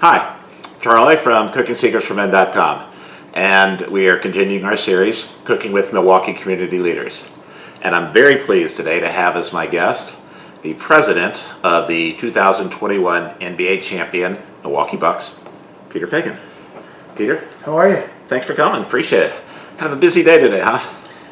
Hi, Charlie from cookingsecretsformen.com, and we are continuing our series, Cooking with Milwaukee Community Leaders. And I'm very pleased today to have as my guest the president of the 2021 NBA champion Milwaukee Bucks, Peter Feigin. Peter? How are you? Thanks for coming, appreciate it. Kind of a busy day today, huh?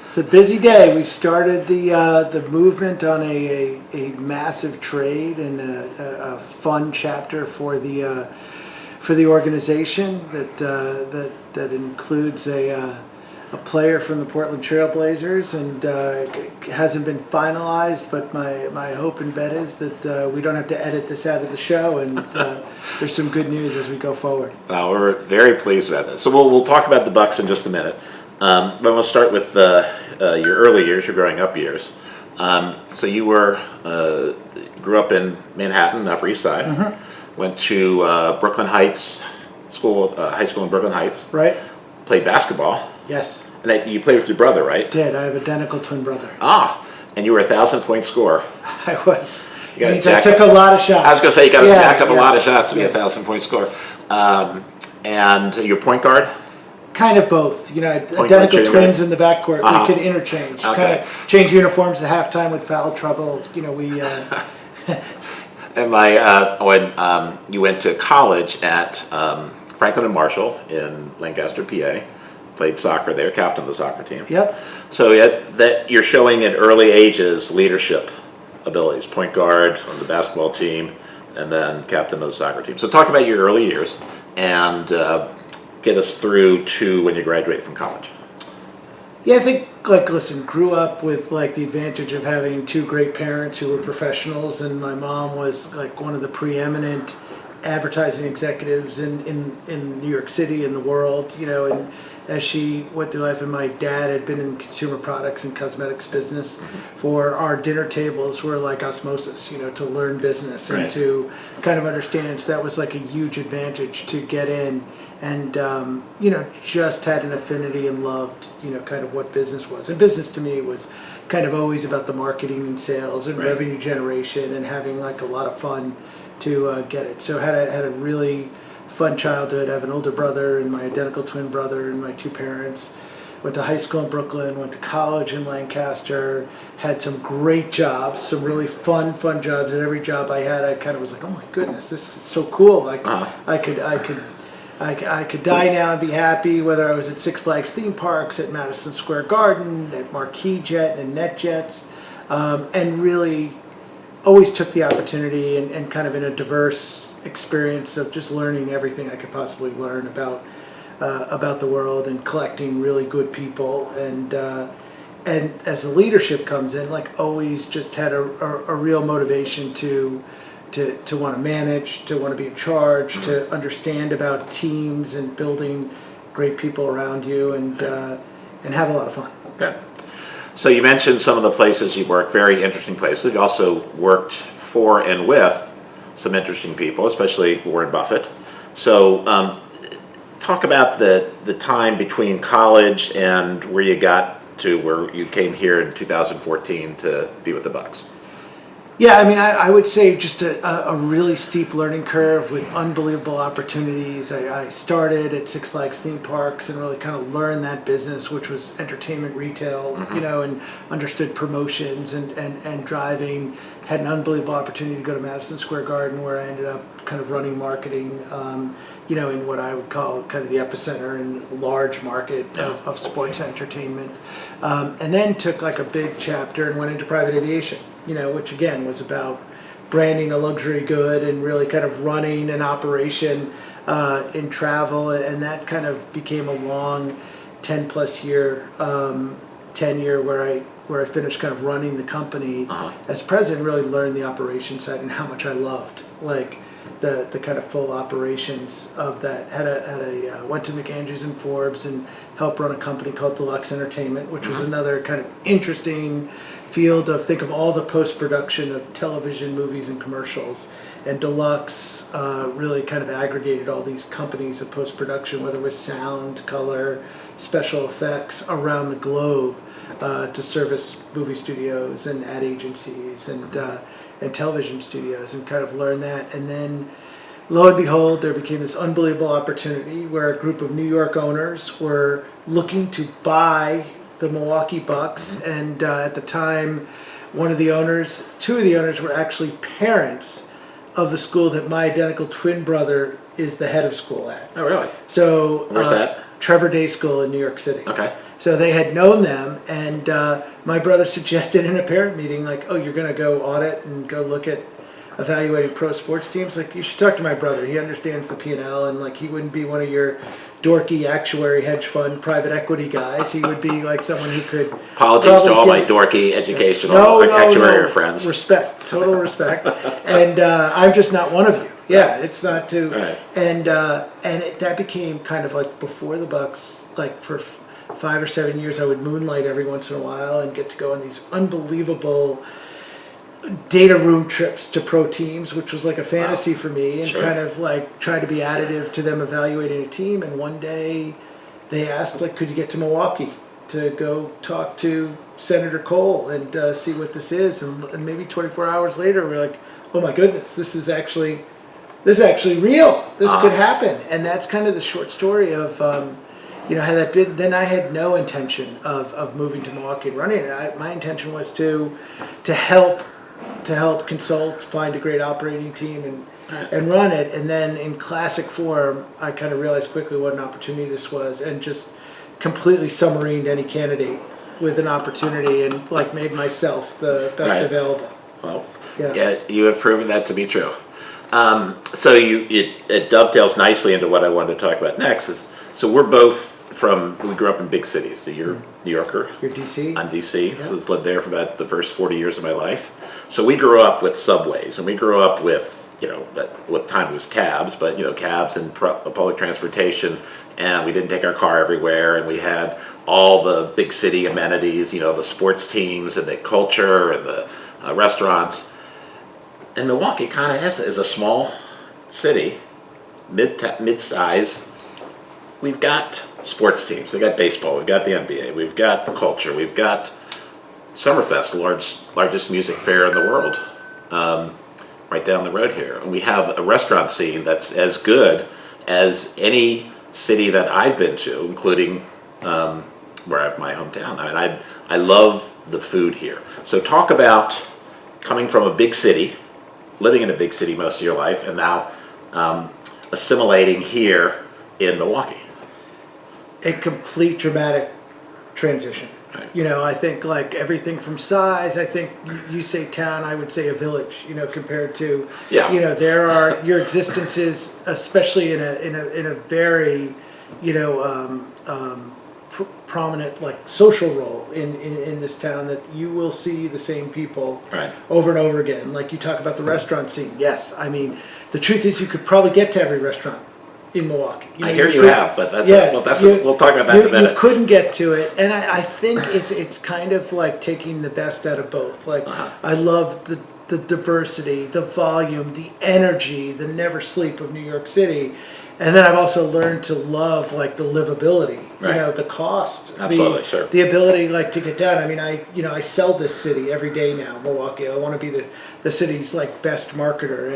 It's a busy day. We've started the movement on a massive trade and a fun chapter for the organization that includes a player from the Portland Trail Blazers, and it hasn't been finalized, but my hope and bet is that we don't have to edit this out of the show, and there's some good news as we go forward. Well, we're very pleased about this. So we'll talk about the Bucks in just a minute. But we'll start with your early years, your growing up years. So you grew up in Manhattan, Upper East Side. Mm-hmm. Went to Brooklyn Heights school, high school in Brooklyn Heights. Right. Played basketball. Yes. And you played with your brother, right? Did. I have an identical twin brother. Ah, and you were a 1,000-point scorer. I was. I took a lot of shots. I was going to say, you got to jack up a lot of shots to be a 1,000-point scorer. And your point guard? Kind of both. Identical twins in the backcourt. We could interchange. Okay. Kind of change uniforms at halftime with foul trouble. We... And when you went to college at Franklin and Marshall in Lancaster, PA, played soccer there, captain of the soccer team. Yep. So that you're showing at early ages leadership abilities, point guard on the basketball team, and then captain of the soccer team. So talk about your early years and get us through to when you graduated from college. Yeah, I think, grew up with, the advantage of having two great parents who were professionals, and my mom was, one of the preeminent advertising executives in New York City, in the world, and as she went through life, and my dad had been in consumer products and cosmetics business. Mm-hmm. For our dinner tables were like osmosis, to learn business and to kind of understand. So that was a huge advantage to get in, and just had an affinity and loved kind of what business was. And business to me was kind of always about the marketing and sales and revenue generation, and having a lot of fun to get it. So had a really fun childhood. I have an older brother and my identical twin brother and my two parents. Went to high school in Brooklyn, went to college in Lancaster, had some great jobs, some really fun jobs. And every job I had, I kind of was like, oh my goodness, this is so cool. I could die now and be happy, whether I was at Six Flags theme parks, at Madison Square Garden, at Marquis Jet and NetJets, and really always took the opportunity and kind of in a diverse experience of just learning everything I could possibly learn about the world, and collecting really good people, and as the leadership comes in, always just had a real motivation to want to manage, to want to be in charge, mm-hmm. to understand about teams and building great people around you, and have a lot of fun. Okay. So you mentioned some of the places you've worked, very interesting places. You also worked for and with some interesting people, especially Warren Buffett. So talk about the time between college and where you got to where you came here in 2014 to be with the Bucks. Yeah, I would say just a really steep learning curve with unbelievable opportunities. I started at Six Flags theme parks and really kind of learned that business, which was entertainment retail, mm-hmm. And understood promotions and driving. Had an unbelievable opportunity to go to Madison Square Garden, where I ended up kind of running marketing, in what I would call kind of the epicenter and large market of sports entertainment. And then took a big chapter and went into private aviation. Which again was about branding a luxury good and really kind of running an operation in travel, and that kind of became a long 10+ year tenure where I finished kind of running the company as president. Really learned the operation side and how much I loved the kind of full operations of that. Went to McAndrews and Forbes and helped run a company called Deluxe Entertainment, which was another kind of interesting field of, think of all the post-production of television, movies, and commercials. And Deluxe really kind of aggregated all these companies of post-production, whether it was sound, color, special effects around the globe, to service movie studios and ad agencies and television studios, and kind of learn that. And then lo and behold, there became this unbelievable opportunity where a group of New York owners were looking to buy the Milwaukee Bucks, and at the time, two of the owners were actually parents of the school that my identical twin brother is the head of school at. Oh, really? So Where's that? Trevor Day School in New York City. Okay. So they had known them, and my brother suggested in a parent meeting, like, oh, you're going to go audit and go look at evaluating pro sports teams? Like, you should talk to my brother. He understands the P&L, and like, he wouldn't be one of your dorky actuary, hedge fund, private equity guys. He would be like someone who could. Apologies to all my dorky educational actuarial friends. Respect, total respect. And I'm just not one of you. Yeah, it's not to. Right. And that became kind of like before the Bucks, like for 5 or 7 years, I would moonlight every once in a while and get to go on these unbelievable data room trips to pro teams, which was like a fantasy for me, and Sure. kind of like try to be additive to them evaluating a team. And one day they asked, like, could you get to Milwaukee to go talk to Senator Cole and see what this is? And maybe 24 hours later, we're like, oh my goodness, this is actually real. This could happen. And that's kind of the short story of, how that did. Then I had no intention of moving to Milwaukee and running it. My intention was to help consult, find a great operating team, and run it. And then in classic form, I kind of realized quickly what an opportunity this was, and just completely submarined any candidate with an opportunity, and like made myself the best Right. available. Well, Yeah. yeah, you have proven that to be true. So it dovetails nicely into what I wanted to talk about next. So we're both we grew up in big cities. So you're New Yorker. You're DC? I'm DC. Yeah. I lived there for about the first 40 years of my life. So we grew up with subways, and we grew up with, what time it was cabs, but, cabs and public transportation, and we didn't take our car everywhere, and we had all the big city amenities, the sports teams and the culture and the restaurants. And Milwaukee kind of is a small city, mid-size. We've got sports teams. We've got baseball. We've got the NBA. We've got the culture. We've got Summerfest, the largest music fair in the world, right down the road here. And we have a restaurant scene that's as good as any city that I've been to, including where I have my hometown. I mean, I love the food here. So talk about coming from a big city, living in a big city most of your life, and now assimilating here in Milwaukee. A complete dramatic transition. Right. I think like everything from size. I think you say town, I would say a village. Compared to, there are your existences, especially in a very, prominent like social role in this town, that you will see the same people Right. over and over again. Like you talk about the restaurant scene. Yes, I mean the truth is you could probably get to every restaurant in Milwaukee. I hear you have, but we'll talk about that in a minute. You couldn't get to it, and I think it's kind of like taking the best out of both. Like I love the diversity, the volume, the energy, the never sleep of New York City, and then I've also learned to love like the livability. Right. The cost, Absolutely, sure. the ability like to get down. I mean, I sell this city every day now, Milwaukee. I want to be the city's like best marketer,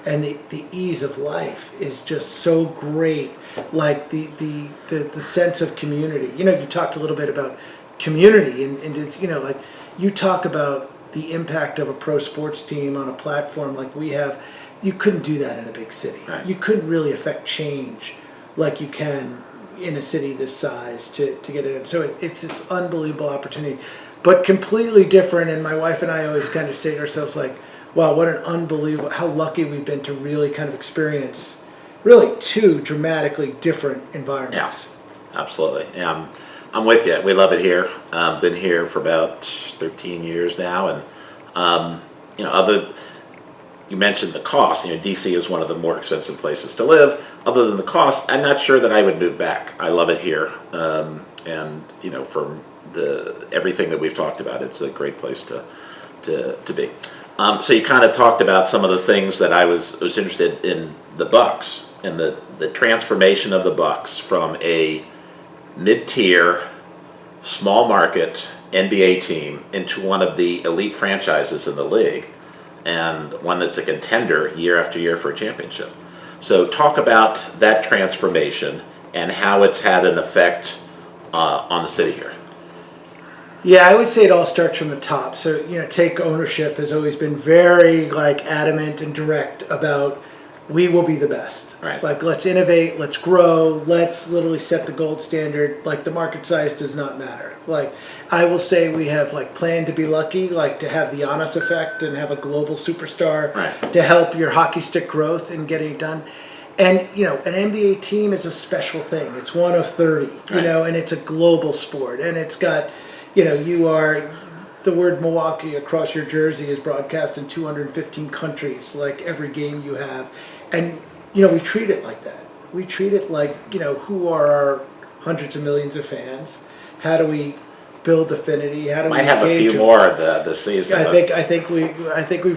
and the ease of life is just so great. Like the sense of community. You talked a little bit about community, and just, like you talk about the impact of a pro sports team on a platform like we have. You couldn't do that in a big city. Right. You couldn't really affect change like you can in a city this size to get it in. So it's this unbelievable opportunity, but completely different. And my wife and I always kind of say to ourselves like, wow, what an unbelievable, how lucky we've been to really kind of experience really two dramatically different environments. Yeah, absolutely. I'm with you. We love it here. Been here for about 13 years now, and you mentioned the cost. DC is one of the more expensive places to live. Other than the cost, I'm not sure that I would move back. I love it here, and from everything that we've talked about, it's a great place to be. So you kind of talked about some of the things that I was interested in the Bucks and the transformation of the Bucks from a mid-tier, small market NBA team into one of the elite franchises in the league, and one that's a contender year after year for a championship. So talk about that transformation and how it's had an effect on the city here. Yeah, I would say it all starts from the top. So, Take Ownership has always been very adamant and direct about we will be the best. Right. Let's innovate, let's grow, let's literally set the gold standard. The market size does not matter. I will say we have planned to be lucky, to have the Giannis effect and have a global superstar Right. to help your hockey stick growth and getting it done. And an NBA team is a special thing. It's one of 30, Right. and it's a global sport, and it's got you are, the word Milwaukee across your jersey is broadcast in 215 countries, every game you have. And, we treat it like that. We treat it like, who are our hundreds of millions of fans? How do we build affinity? How do we Might have a few them? more the season. I think we've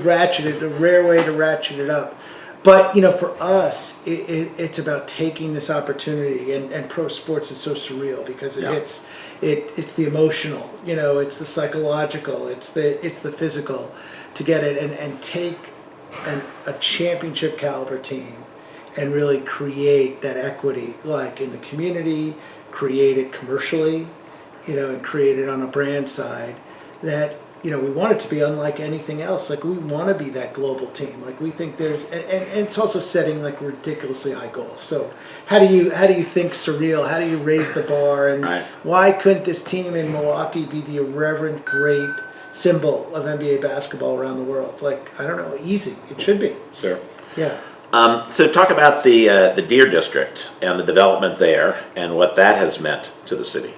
ratcheted, a rare way to ratchet it up. But for us, it's about taking this opportunity, and pro sports is so surreal because it's the emotional, it's the psychological, it's the physical, to get it and take a championship caliber team and really create that equity, in the community, create it commercially, and create it on a brand side that. We want it to be unlike anything else. We want to be that global team. We think there's, and it's also setting ridiculously high goals. So how do you think surreal? How do you raise the bar? And Right. Why couldn't this team in Milwaukee be the irreverent, great symbol of NBA basketball around the world? I don't know, easy. It should be. Sure. Yeah. So talk about the Deer District and the development there and what that has meant to the city.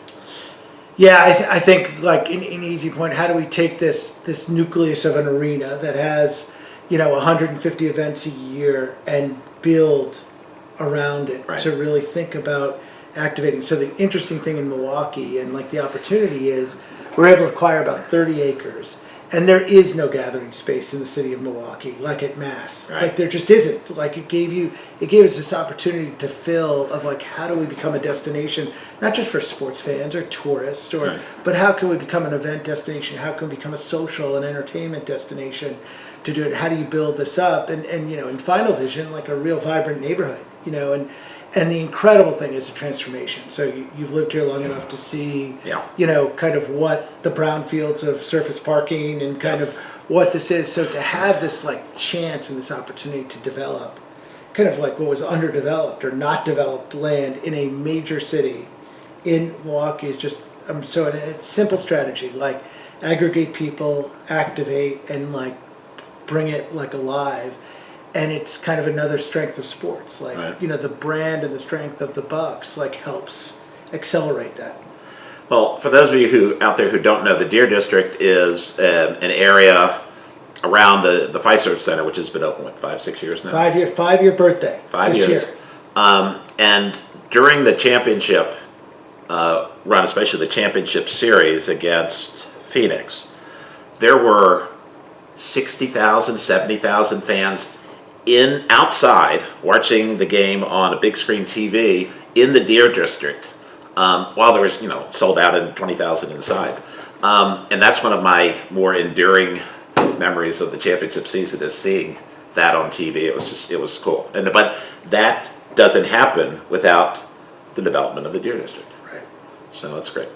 Yeah, I think an easy point. How do we take this nucleus of an arena that has 150 events a year and build around it Right. to really think about activating? So the interesting thing in Milwaukee and the opportunity is we're able to acquire about 30 acres. And there is no gathering space in the city of Milwaukee, at Mass. Right. There just isn't. It gave us this opportunity to fill of how do we become a destination, not just for sports fans or tourists, Right. but how can we become an event destination? How can we become a social and entertainment destination to do it? How do you build this up? And in final vision, a real vibrant neighborhood, and the incredible thing is the transformation. So you've lived here long enough to see, kind of what the brownfields of surface parking and kind Yes. of what this is. So to have this chance and this opportunity to develop kind of what was underdeveloped or not developed land in a major city in Milwaukee is just, so it's simple strategy, aggregate people, activate, and bring it alive. And it's kind of another strength of sports, Right. The brand and the strength of the Bucks helps accelerate that. Well, for those of you out there who don't know, the Deer District is an area around the FiServ Center, which has been open 5-6 years now. 5-year birthday. 5 this years. year. And during the championship run, especially the championship series against Phoenix, there were 60,000, 70,000 fans outside watching the game on a big screen TV in the Deer District, while there was sold out and 20,000 inside, and that's one of my more enduring memories of the championship season, is seeing that on TV. It was cool, but that doesn't happen without the development of the Deer District. Right. So that's great.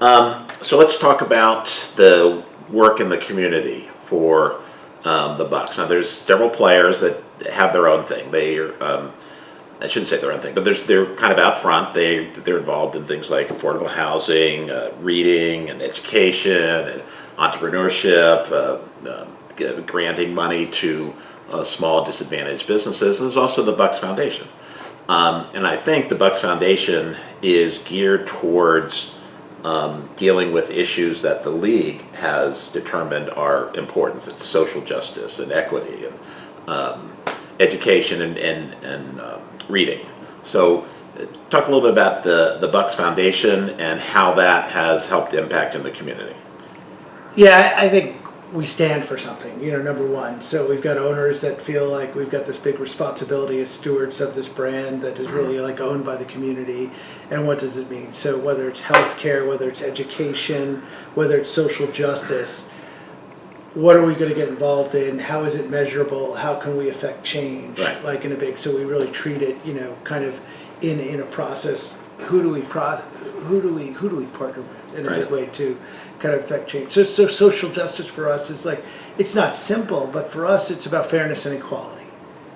So let's talk about the work in the community for the Bucks. Now, there's several players that have their own thing. I shouldn't say their own thing, but they're kind of out front. They're involved in things like affordable housing, reading, and education, and entrepreneurship, granting money to small disadvantaged businesses. And there's also the Bucks Foundation, and I think the Bucks Foundation is geared towards dealing with issues that the league has determined are important. It's social justice and equity and education and reading. So talk a little bit about the Bucks Foundation and how that has helped impact in the community. Yeah, I think we stand for something, number one. So we've got owners that feel like we've got this big responsibility as stewards of this brand that is really owned by the community. And what does it mean? So whether it's healthcare, whether it's education, whether it's social justice, what are we going to get involved in? How is it measurable? How can we affect change? Right. Like in a big, so we really treat it, kind of in a process. Who do we partner with in a big way to kind of affect change? So social justice for us is like, it's not simple, but for us it's about fairness and equality.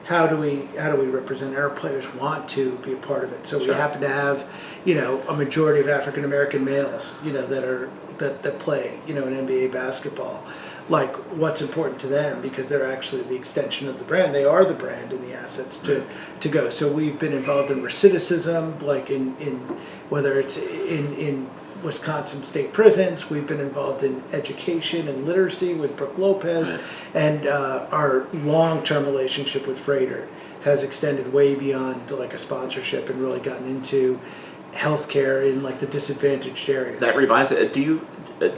How do we represent our players want to be a part of it? So we happen to have, a majority of African American males, that play, in NBA basketball. Like what's important to them because they're actually the extension of the brand. They are the brand and the assets to go. So we've been involved in recidivism, like in whether it's in Wisconsin state prisons. We've been involved in education and literacy with Brooke Lopez, and our long-term relationship with Freighter has extended way beyond like a sponsorship and really gotten into healthcare in like the disadvantaged areas. That reminds me. Do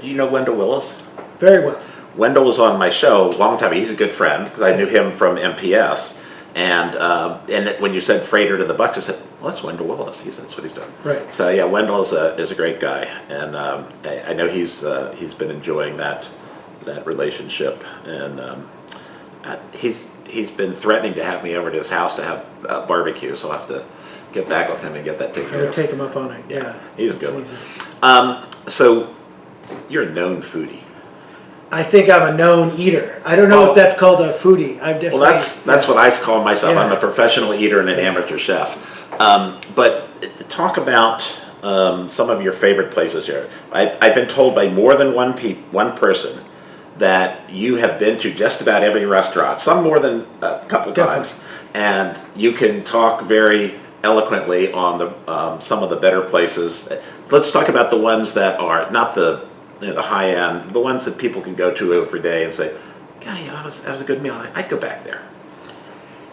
you know Wendell Willis? Very well. Wendell was on my show a long time ago. He's a good friend because I knew him from MPS. And when you said Freighter to the Bucks, I said, well, that's Wendell Willis. That's what he's doing. Right. So yeah, Wendell is a great guy, and I know he's been enjoying that relationship, and he's been threatening to have me over to his house to have barbecue. So I'll have to get back with him and get that taken care of. Take him up on it. Yeah. He's a good one. So you're a known foodie. I think I'm a known eater. I don't know if that's called a foodie. I'm definitely. Well, that's what I call myself. Yeah. I'm a professional eater and an amateur chef. But talk about some of your favorite places here. I've been told by more than one person that you have been to just about every restaurant, some more than a couple of times, and you can talk very eloquently on some of the better places. Let's talk about the ones that are not the high end, the ones that people can go to every day and say, yeah, that was a good meal. I'd go back there.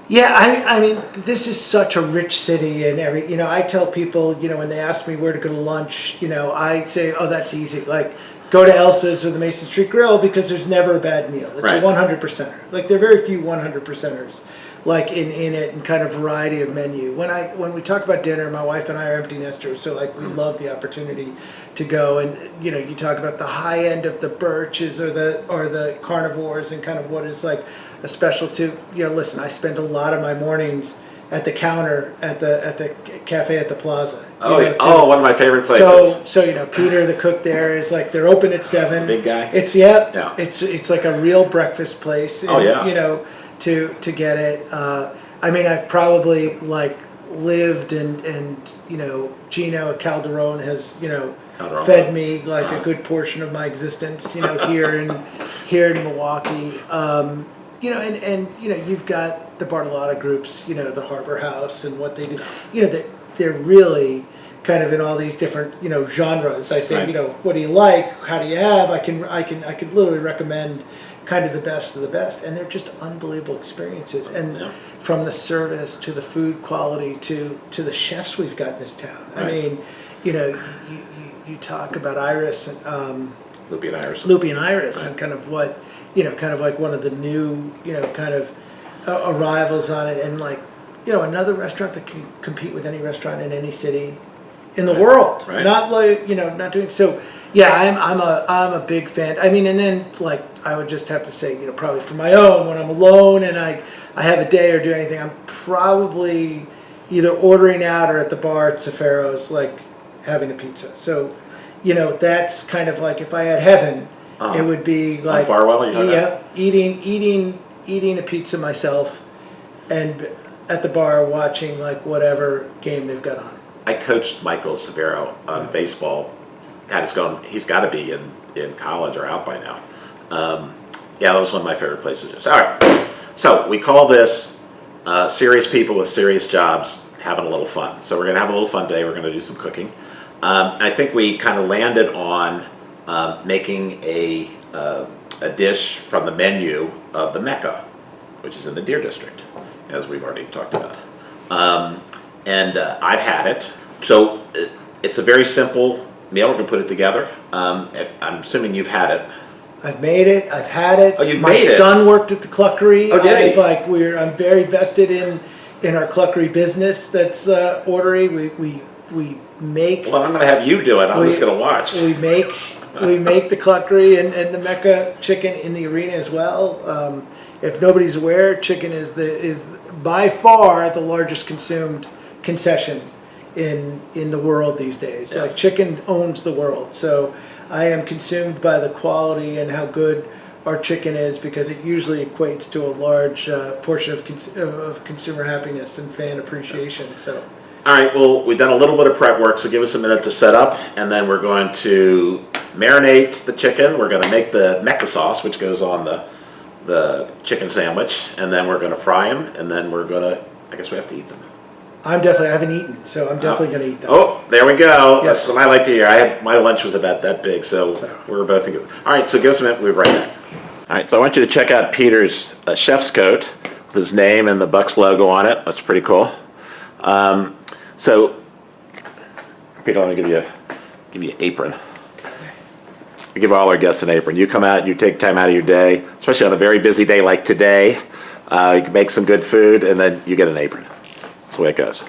Yeah, I mean, this is such a rich city, and I tell people, when they ask me where to go to lunch, I say, oh, that's easy. Like, go to Elsa's or the Mason Street Grill because there's never a bad meal. It's a 100%er. Like, there are very few 100%ers. Like in it and kind of variety of menu. When we talk about dinner, my wife and I are empty nesters, so like we love the opportunity to go and you talk about the high end of the birches or the carnivores and kind of what is like a special to listen, I spend a lot of my mornings at the counter at the cafe at the plaza. One of my favorite places. So Peter the cook there is like they're open at 7. Big guy. It's like a real breakfast place. And, to get it. I mean, I've probably like lived and Gino Calderone has fed me like a good portion of my existence here in Milwaukee. And you've got the Bartolotta groups, the Harbor House and what they do. They're really kind of in all these different genres. I say what do you like? How do you have? I could literally recommend kind of the best of the best, and they're just unbelievable experiences. And from the service to the food quality to the chefs we've got in this town. I mean, you talk about Iris and Loopy and Iris, and kind of what kind of like one of the new kind of arrivals on it, and like another restaurant that can compete with any restaurant in any city in the world. Not like not doing so. Yeah, I'm a big fan. I mean, and then like I would just have to say, probably for my own, when I'm alone and I have a day or do anything, I'm probably either ordering out or at the bar at Safaro's, like having a pizza. So, that's kind of like if I had heaven, it would be like eating a pizza myself, and at the bar watching like whatever game they've got on. I coached Michael Severo on baseball. God, he's got to be in college or out by now. That was one of my favorite places. All right, so we call this serious people with serious jobs having a little fun. So we're going to have a little fun today. We're going to do some cooking. I think we kind of landed on making a dish from the menu of the Mecca, which is in the Deer District, as we've already talked about. And I've had it. So it's a very simple meal. We're going to put it together. I'm assuming you've had it. I've made it. I've had it. Oh, you've made it. My son worked at the Cluckery. Oh, did he? I'm very vested in our Cluckery business. That's ordery. We make. Well, I'm going to have you do it. I'm just going to watch. We make we make the Cluckery and the Mecca chicken in the arena as well. If nobody's aware, chicken is by far the largest consumed concession in the world these days. Yes. Like chicken owns the world. So I am consumed by the quality and how good our chicken is, because it usually equates to a large portion of consumer happiness and fan appreciation. So. All right, well, we've done a little bit of prep work, so give us a minute to set up, and then we're going to marinate the chicken. We're going to make the Mecca sauce, which goes on the chicken sandwich, and then we're going to fry them, and then we're going to, I guess we have to eat them. I haven't eaten, so I'm definitely going to eat them. Oh, there we go. Yes. That's what I like to hear. My lunch was about that big, so we're both in good. All right, so give us a minute. We'll be right back. All right, so I want you to check out Peter's chef's coat with his name and the Bucks logo on it. That's pretty cool. So, Peter, let me give you an apron. We give all our guests an apron. You come out, you take time out of your day, especially on a very busy day like today. You can make some good food, and then you get an apron. That's the way it goes.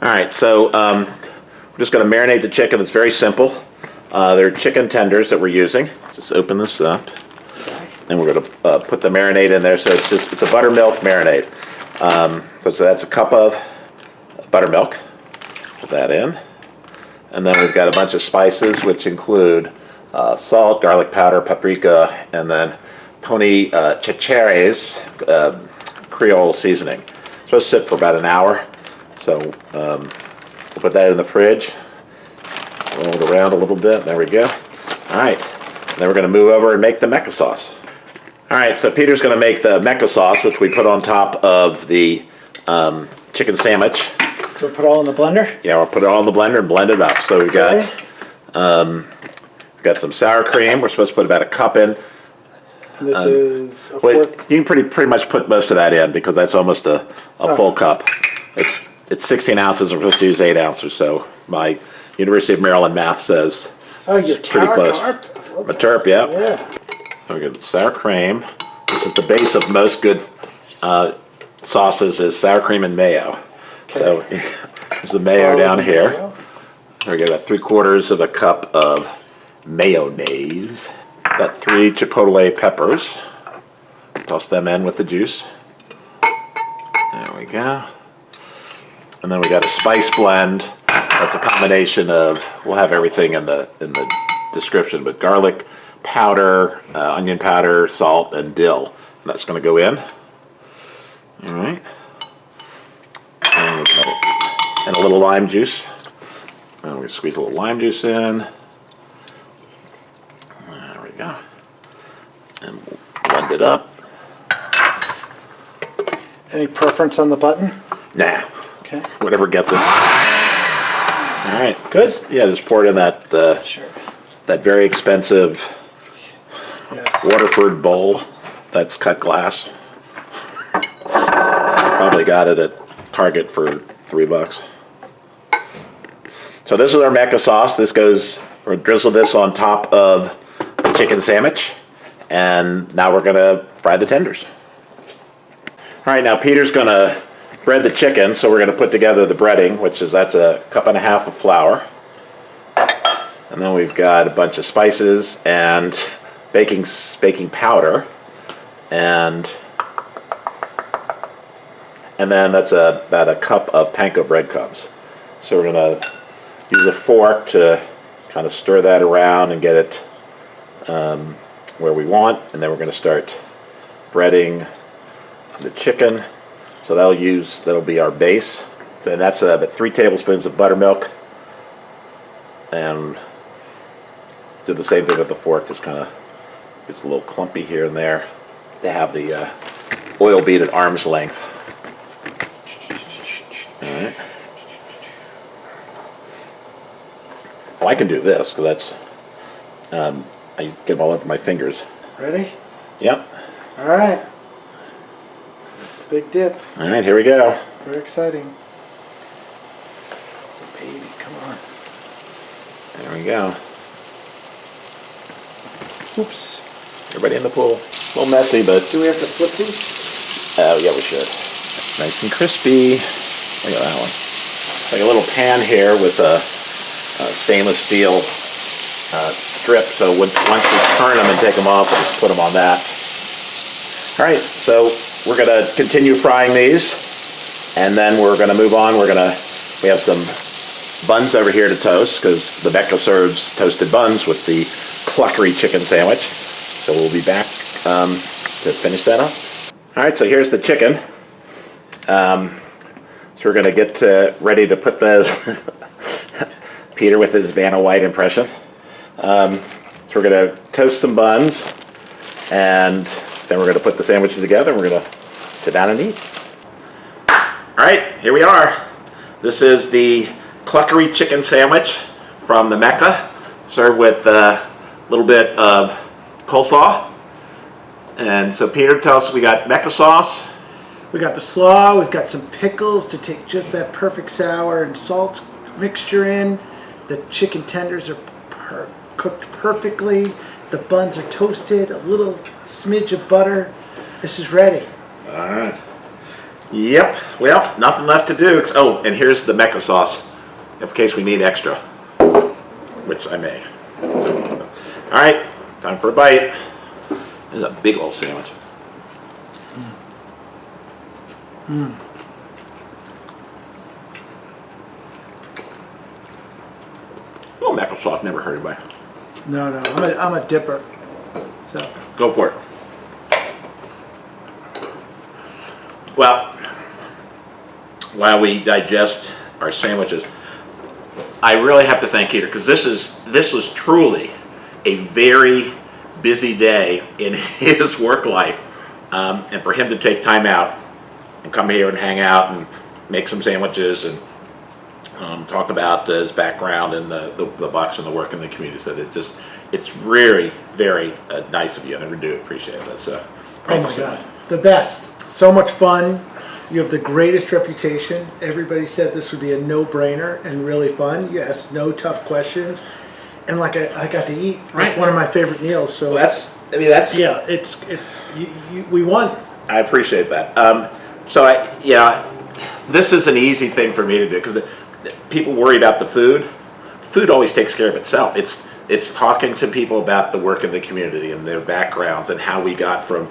All right, so we're just going to marinate the chicken. It's very simple. They're chicken tenders that we're using. Just open this up, and we're going to put the marinade in there. So it's a buttermilk marinade. So that's a cup of buttermilk. Put that in. And then we've got a bunch of spices, which include salt, garlic powder, paprika, and then Tony Chachere's Creole seasoning. It's supposed to sit for about an hour. So we'll put that in the fridge. Roll it around a little bit. There we go. All right. And then we're going to move over and make the Mecca sauce. All right. So Peter's going to make the Mecca sauce, which we put on top of the chicken sandwich. So we'll put it all in the blender? Yeah, we'll put it all in the blender and blend it up. So we've got some sour cream. We're supposed to put about a cup in. And this is a Well, fourth. you can pretty much put most of that in, because that's almost a full cup. It's 16 ounces. We're supposed to use 8 ounces. So my University of Maryland math says Oh, your pretty close. tarp. A turp, yeah. Yeah. So we got sour cream. This is the base of most good sauces, is sour cream and mayo. Okay. So there's the mayo down here. Mayo. We got about 3/4 of a cup of mayonnaise. Got 3 chipotle peppers. Toss them in with the juice. There we go. And then we got a spice blend. That's a combination of, we'll have everything in the description, but garlic powder, onion powder, salt, and dill. And that's going to go in. All right. And a little lime juice. And we squeeze a little lime juice in. There we go. And we'll blend it up. Any preference on the button? Nah. Okay. Whatever gets it. All right. Good? Yeah, just pour it in that Sure. that very expensive Yes. Waterford bowl that's cut glass. Probably got it at Target for $3. So this is our Mecca sauce. We're drizzle this on top of the chicken sandwich. And now we're gonna fry the tenders. All right, now Peter's gonna bread the chicken, so we're gonna put together the breading, that's a 1.5 cups of flour. And then we've got a bunch of spices and baking powder, and then that's about a cup of panko breadcrumbs. So we're gonna use a fork to kind of stir that around and get it where we want, and then we're gonna start breading the chicken. So that'll be our base. So that's about 3 tablespoons of buttermilk, and do the same thing with the fork. Just kind of gets a little clumpy here and there to have the oil bead at arm's length. All right. Oh, I can do this because I get them all over my fingers. Ready? Yep. All right. Big dip. All right, here we go. Very exciting. Baby, come on. There we go. Oops. Everybody in the pool. A little messy, but Do we have to flip these? yeah, we should. Nice and crispy. Look at that one. Like a little pan here with a stainless steel strip, so once we turn them and take them off, we'll just put them on that. All right, so we're gonna continue frying these, and then we're gonna move on. We have some buns over here to toast, because the Mecca serves toasted buns with the Cluckery Chicken Sandwich. So we'll be back to finish that up. All right, so here's the chicken. So we're gonna get ready to put those, Peter with his Vanna White impression. So we're gonna toast some buns, and then we're gonna put the sandwiches together, and we're gonna sit down and eat. All right, here we are. This is the Cluckery Chicken Sandwich from the Mecca, served with a little bit of coleslaw. And so Peter, tell us, we got Mecca sauce. We got the slaw, we've got some pickles to take just that perfect sour and salt mixture in. The chicken tenders are cooked perfectly. The buns are toasted, a little smidge of butter. This is ready. All right. Yep, well, nothing left to do. Oh, and here's the Mecca sauce, in case we need extra, which I may. All right, time for a bite. This is a big old sandwich. Oh, Mecca sauce, never heard of it. No, I'm a dipper. So Go for it. Well, while we digest our sandwiches, I really have to thank Peter, because this was truly a very busy day in his work life, and for him to take time out and come here and hang out and make some sandwiches and talk about his background and the Bucks and the work in the community. So it's really very nice of you, and I really do appreciate that. So oh my God, the best. So much fun. You have the greatest reputation. Everybody said this would be a no-brainer and really fun. Yes, no tough questions. And like I got to eat Right. one of my favorite meals. So Well, that's yeah, we won. I appreciate that. This is an easy thing for me to do, because people worry about the food. Food always takes care of itself. It's talking to people about the work in the community and their backgrounds and how we got from,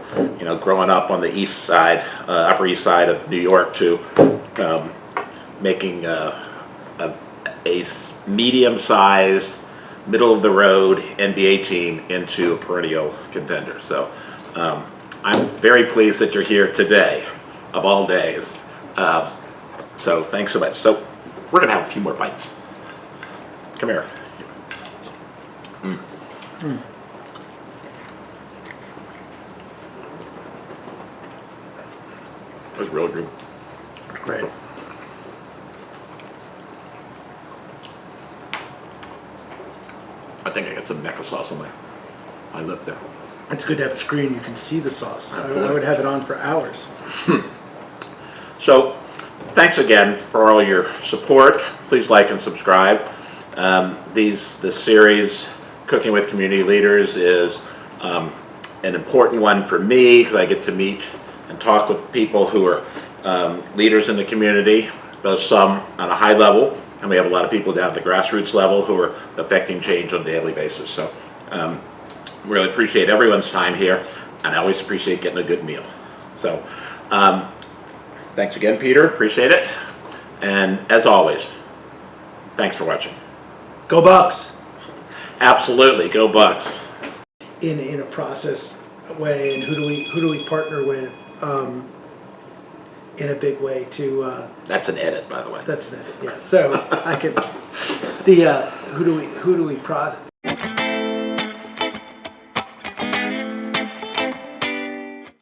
growing up on the east side, Upper East Side of New York, to making a medium-sized, middle-of-the-road NBA team into a perennial contender. So I'm very pleased that you're here today, of all days. So thanks so much. So we're gonna have a few more bites. Come here. That was really good. It's great. I think I got some Mecca sauce on my lip there. It's good to have a screen. You can see the sauce. I would have it on for hours. So, thanks again for all your support. Please like and subscribe. This series, Cooking with Community Leaders, is an important one for me, because I get to meet and talk with people who are leaders in the community, both some on a high level, and we have a lot of people down at the grassroots level who are affecting change on a daily basis. So, really appreciate everyone's time here, and I always appreciate getting a good meal. So, thanks again, Peter. Appreciate it. And as always, thanks for watching. Go Bucks! Absolutely, go Bucks. In a process way, and who do we partner with in a big way to That's an edit, by the way. that's an edit, yeah. So I can who do we